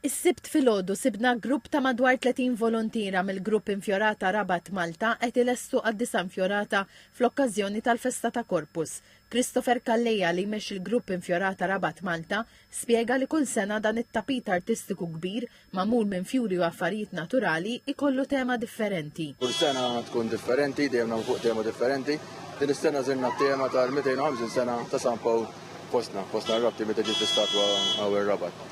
Is-sibt filgħodu sibna grupp ta' madwar 30 volontira mill-grupp Infjorata Rabat Malta qed ilestu għad-disa Infjorata fl-okkażjoni tal-Festa ta' Korpus. Christopher Kalleja li jmexxi il-grupp Infjorata Rabat Malta spjega li kull sena dan it-tapit artistiku kbir magħmul minn fjuri u affarijiet naturali ikollu tema differenti. Kull sena tkun differenti, dejjem nagħmlu fuq tema differenti. Din is-sena żinna t-tema tal-250 sena ta' San Pawl postna r-rabti meta ġiet l-istatwa għaw ir-Rabat.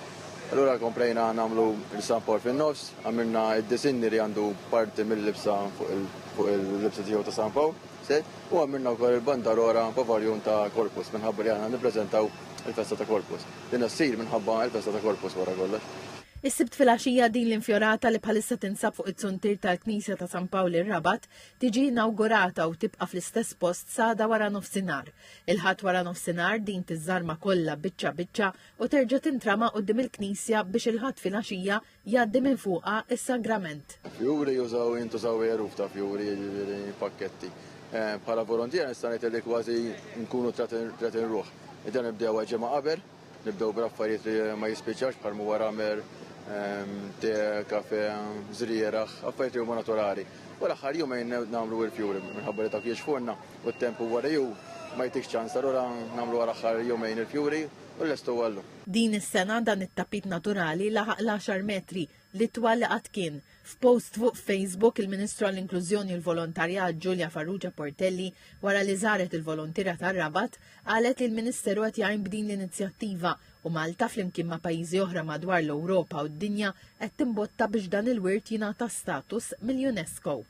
Allura komplejna nagħmlu il-San Pawl fin-nofs, għamilna id-disinni li għandu parti mill-libsa fuq il-libsa tiegħu ta' San Pawl, u għamilna wkoll il-bandarora pavarjun ta' Korpus minħabba li għandna nippreżentaw il-Festa ta' Korpus. Din issir minħabba il-Festa ta' Korpus wara kollox. Is-sibt filgħaxija din l-infjorata li bħalissa tinsab fuq it-suntir tal-Knisja ta' San Pawl ir-Rabat tiġi inawgurata u tibqa' fl-istess post sada wara nofsinhar. Il-ħadd wara nofsinhar din tiżarma kollha biċċa biċċa u terġa' tintrama quddiem il-Knisja biex il-ħadd filgħaxija jgħaddi minn fuqha is-sagrament. Fjuri jintużaw għeruf ta' fjuri pakketti. Bħala volontier nista' ngħid li kważi nkunu tratin ruħ. Id-dan nibdew ġimgħa qabel, nibdew b'affarijiet li ma jispiċċax bħal waramer te, kafe, żrieraħ, affarijiet huma naturali. U l-aħħar jumejn nagħmlu l-fjuri minħabba li dak jiexfurna u t-tempu wara ju ma jtikx ċans allura nagħmlu wara aħħar jumejn il-fjuri u l-estu għallu. Din is-sena dan it-tapit naturali laħaq l-10 metri li twal li qatt kien. F'post fuq Facebook il-Ministru għall-Inklużjoni u l-Volontarjat Giulia Farrugia Portelli wara li żaret il-volontira tar-Rabat qalet li l-Ministeru qed jgħin b'din l-inizjattiva u Malta flimkien ma' pajjiżi oħra madwar l-Ewropa u d-dinja qed timbotta biex dan il-wirt jingħata status mill-UNESCO.